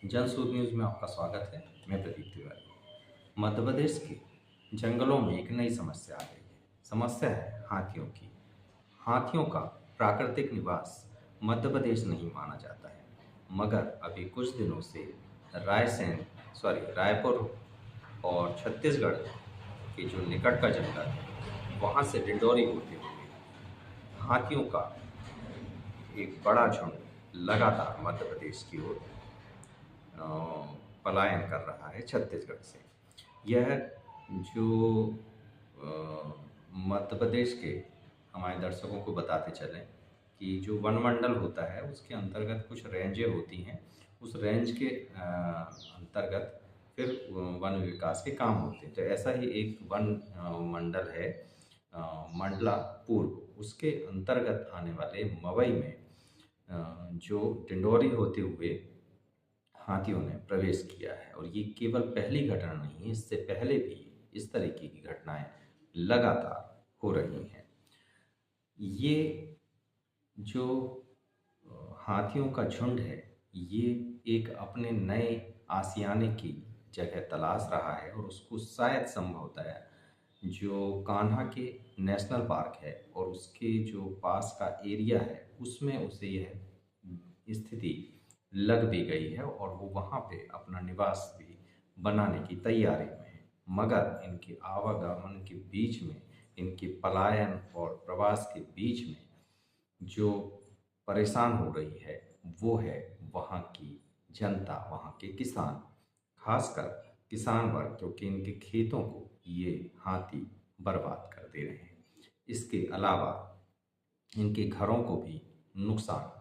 जनसुध news में आपका स्वागत है। मैं प्रदीप तिवारी। मध्य प्रदेश के जंगलों में एक नई समस्या आ गई है। समस्या है हाथियों की। हाथियों का प्राकृतिक निवास मध्य प्रदेश नहीं माना जाता है, मगर अभी कुछ दिनों से रायपुर और छत्तीसगढ़ के जो निकट का जंगल है, वहाँ से डिंडोरी होते हुए हाथियों का एक बड़ा झुंड लगातार मध्य प्रदेश की ओर अ, पलायन कर रहा है छत्तीसगढ़ से। यह जो मध्य प्रदेश के हमारे दर्शकों को बताते चलें कि जो वन मंडल होता है उसके अंतर्गत कुछ रेंजें होती हैं। उस रेंज के अंतर्गत फिर वन विकास के काम होते हैं। तो ऐसा ही एक वन मंडल है मंडला पूर्व। उसके अंतर्गत आने वाले मवई में जो डिंडोरी होते हुए हाथियों ने प्रवेश किया है। और ये केवल पहली घटना नहीं है, इससे पहले भी इस तरीके की घटनाएं लगातार हो रही हैं। ये जो हाथियों का झुंड है, ये एक अपने नए आशियाने की जगह तलाश रहा है और उसको शायद संभवतः जो कान्हा के नेशनल पार्क है और उसके जो पास का एरिया है उसमें उसे यह स्थिति लग भी गई है और वो वहाँ पे अपना निवास भी बनाने की तैयारी में है। मगर इनके आवागमन के बीच में, इनके पलायन और प्रवास के बीच में जो परेशान हो रही है वो है वहाँ की जनता, वहाँ के किसान, खासकर किसान वर्ग, क्योंकि इनके खेतों को ये हाथी बर्बाद कर दे रहे हैं। इसके अलावा इनके घरों को भी नुकसान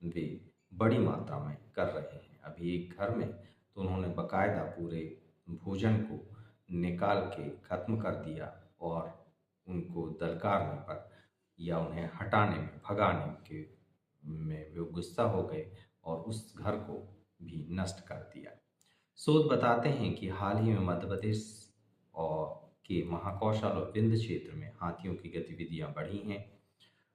वे बड़ी मात्रा में कर रहे हैं। अभी एक घर में तो उन्होंने बकायदा पूरे भोजन को निकाल के ख़त्म कर दिया और उनको दरकारने पर या उन्हें हटाने में, भगाने के में वे गुस्सा हो गए और उस घर को भी नष्ट कर दिया। शोध बताते हैं कि हाल ही में मध्य प्रदेश और के महाकौशल और विंध्य क्षेत्र में हाथियों की गतिविधियां बढ़ी हैं।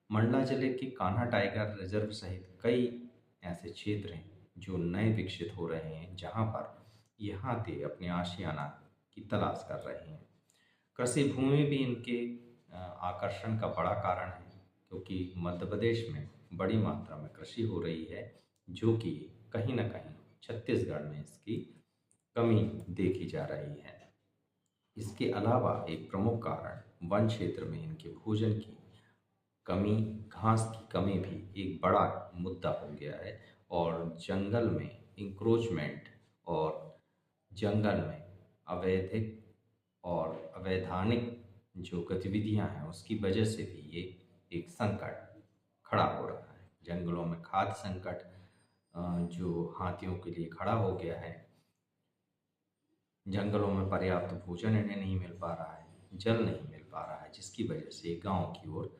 मंडला जिले के कान्हा टाइगर रिजर्व सहित कई ऐसे क्षेत्र हैं जो नए विकसित हो रहे हैं, जहां पर ये हाथी अपने आशियाना की तलाश कर रहे हैं। कृषि भूमि भी इनके आकर्षण का बड़ा कारण है, क्योंकि मध्य प्रदेश में बड़ी मात्रा में कृषि हो रही है, जो कि कहीं न कहीं छत्तीसगढ़ में इसकी कमी देखी जा रही है। इसके अलावा एक प्रमुख कारण वन क्षेत्र में इनके भोजन की कमी, घास की कमी भी एक बड़ा मुद्दा हो गया है और जंगल में इंक्रोचमेंट और जंगल में अवैधिक और अवैधानिक जो गतिविधियां हैं उसकी वजह से भी ये एक संकट खड़ा हो रहा है। जंगलों में खाद्य संकट जो हाथियों के लिए खड़ा हो गया है। जंगलों में पर्याप्त भोजन इन्हें नहीं मिल पा रहा है, जल नहीं मिल पा रहा है, जिसकी वजह से गांव की ओर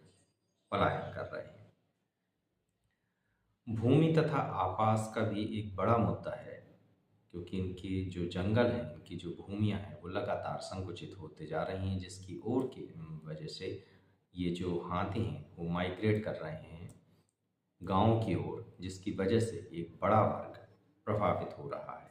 पलायन कर रहे हैं। भूमि तथा आवास का भी एक बड़ा मुद्दा है, क्योंकि इनकी जो जंगल है, इनकी जो भूमियां हैं वो लगातार संकुचित होते जा रही हैं, जिसकी ओर की वजह से ये जो हाथी हैं वो माइग्रेट कर रहे हैं गांव की ओर, जिसकी वजह से एक बड़ा वर्ग प्रभावित हो रहा है।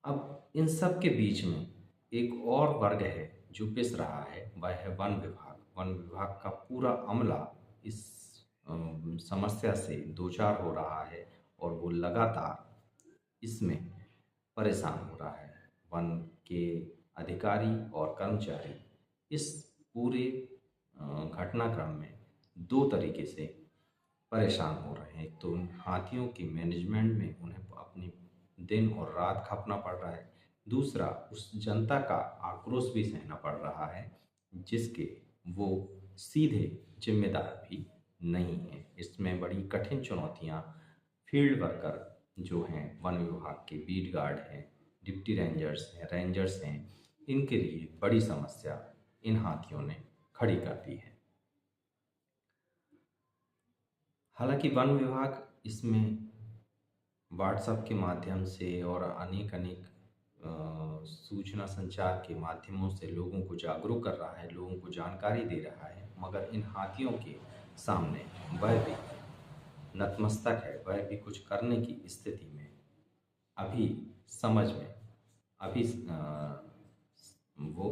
अब इन सब के बीच में एक और वर्ग है जो पिस रहा है, वह है वन विभाग। वन विभाग का पूरा अमला इस समस्या से दो चार हो रहा है और वो लगातार इसमें परेशान हो रहा है। वन के अधिकारी और कर्मचारी इस पूरे घटनाक्रम में दो तरीके से परेशान हो रहे हैं। तो उन हाथियों की मैनेजमेंट में उन्हें अपनी दिन और रात खपना पड़ रहा है। दूसरा, उस जनता का आक्रोश भी सहना पड़ रहा है, जिसके वो सीधे जिम्मेदार भी नहीं हैं। इसमें बड़ी कठिन चुनौतियां फील्ड वर्कर जो हैं, वन विभाग के बीट गार्ड हैं, डिप्टी रेंजर्स हैं, रेंजर्स हैं, इनके लिए बड़ी समस्या इन हाथियों ने खड़ी कर दी है। हालांकि वन विभाग इसमें व्हाट्सएप के माध्यम से और अनेक अनेक सूचना संचार के माध्यमों से लोगों को जागरूक कर रहा है, लोगों को जानकारी दे रहा है, मगर इन हाथियों के सामने वह भी नतमस्तक है, वह भी कुछ करने की स्थिति में अभी समझ में अभी वो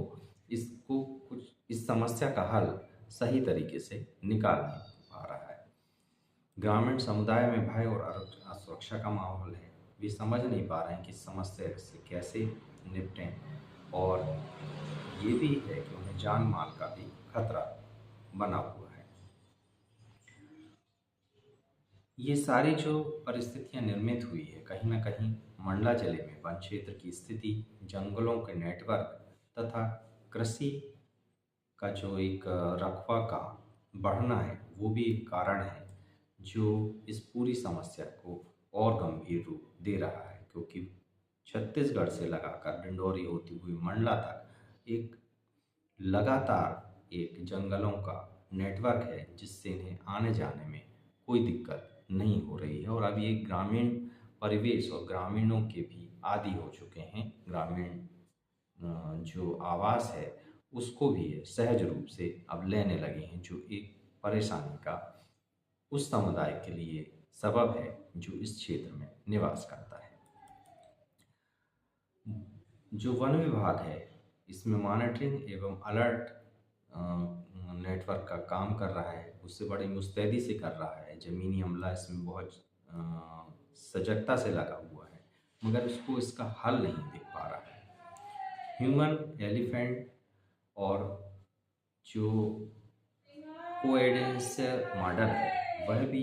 इसको कुछ इस समस्या का हल सही तरीके से निकाल नहीं पा रहा है। ग्रामीण समुदाय में भय और असुरक्षा का माहौल है। वे समझ नहीं पा रहे हैं कि समस्या से कैसे निपटें, और ये भी है कि उन्हें जान माल का भी खतरा बना हुआ है। ये सारी जो परिस्थितियां निर्मित हुई है, कहीं ना कहीं मंडला जिले में वन क्षेत्र की स्थिति, जंगलों के नेटवर्क तथा कृषि का जो एक रकबा का बढ़ना है, वो भी एक कारण है जो इस पूरी समस्या को और गंभीर रूप दे रहा है। क्योंकि छत्तीसगढ़ से लगाकर डिंडोरी होती हुई मंडला तक एक लगातार एक जंगलों का नेटवर्क है, जिससे इन्हें आने जाने में कोई दिक्कत नहीं हो रही है। और अब ये ग्रामीण परिवेश और ग्रामीणों के भी आदी हो चुके हैं। ग्रामीण जो आवास है उसको भी ये सहज रूप से अब लेने लगे हैं, जो एक परेशानी का उस समुदाय के लिए सबब है जो इस क्षेत्र में निवास करता है। जो वन विभाग है, इसमें मॉनिटरिंग एवं अलर्ट नेटवर्क का काम कर रहा है, उससे बड़ी मुस्तैदी से कर रहा है। ज़मीनी अमला इसमें बहुत सजगता से लगा हुआ है, मगर उसको इसका हल नहीं दिख पा रहा है। ह्यूमन एलिफेंट और जो कोएडेंस मॉडल है, वह भी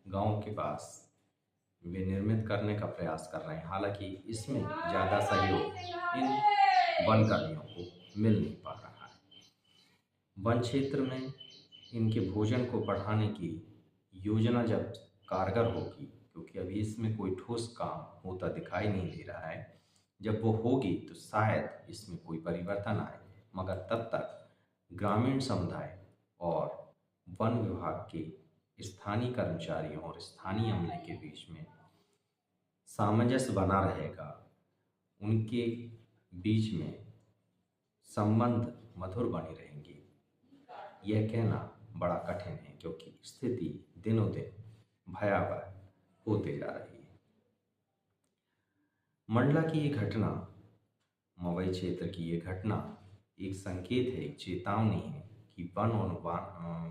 गांव के पास वे निर्मित करने का प्रयास कर रहे हैं। हालांकि इसमें ज़्यादा सहयोग इन वन कर्मियों को मिल नहीं पा रहा है। वन क्षेत्र में इनके भोजन को बढ़ाने की योजना जब कारगर होगी, क्योंकि अभी इसमें कोई ठोस काम होता दिखाई नहीं दे रहा है, जब वो होगी तो शायद इसमें कोई परिवर्तन आए। मगर तब तक ग्रामीण समुदाय और वन विभाग के स्थानीय कर्मचारियों और स्थानीय अमले के बीच में सामंजस्य बना रहेगा। उनके बीच में संबंध मधुर बने रहेंगे, यह कहना बड़ा कठिन है, क्योंकि स्थिति दिनों दिन भयावह होते जा रही है। मंडला की ये घटना, मवई क्षेत्र की ये घटना एक संकेत है, एक चेतावनी है कि वन और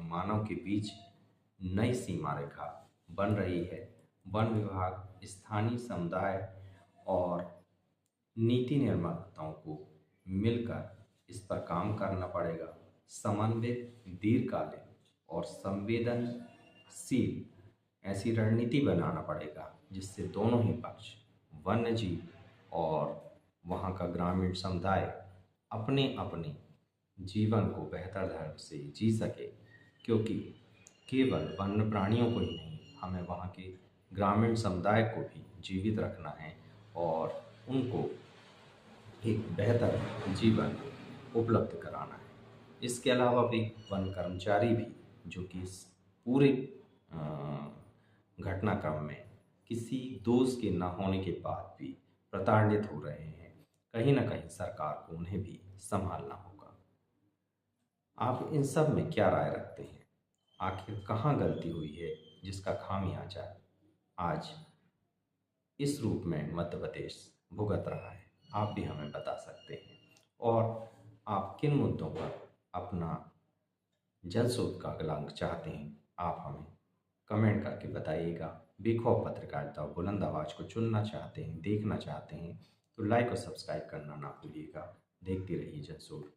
मानव के बीच नई सीमा रेखा बन रही है। वन विभाग, स्थानीय समुदाय और नीति निर्माताओं को मिलकर इस पर काम करना पड़ेगा। समन्वित, दीर्घकालीन और संवेदनशील ऐसी रणनीति बनाना पड़ेगा, जिससे दोनों ही पक्ष, वन्य जीव और वहाँ का ग्रामीण समुदाय, अपने अपने जीवन को बेहतर ढंग से जी सके। क्योंकि केवल वन्य प्राणियों को ही नहीं, हमें वहाँ के ग्रामीण समुदाय को भी जीवित रखना है और उनको एक बेहतर जीवन उपलब्ध कराना है। इसके अलावा भी वन कर्मचारी भी, जो कि इस पूरे घटनाक्रम में किसी दोष के न होने के बाद भी प्रताड़ित हो रहे हैं, कहीं ना कहीं सरकार को उन्हें भी संभालना होगा। आप इन सब में क्या राय रखते हैं? आखिर कहाँ गलती हुई है जिसका खामियाजा आज इस रूप में मध्य प्रदेश भुगत रहा है? आप भी हमें बता सकते हैं। और आप किन मुद्दों पर अपना जन शोध का अगलांक चाहते हैं, आप हमें कमेंट करके बताइएगा। बेखौफ पत्रकारिता और बुलंद आवाज़ को चुनना चाहते हैं, देखना चाहते हैं, तो लाइक और सब्सक्राइब करना ना भूलिएगा। देखते रहिए जन शोध।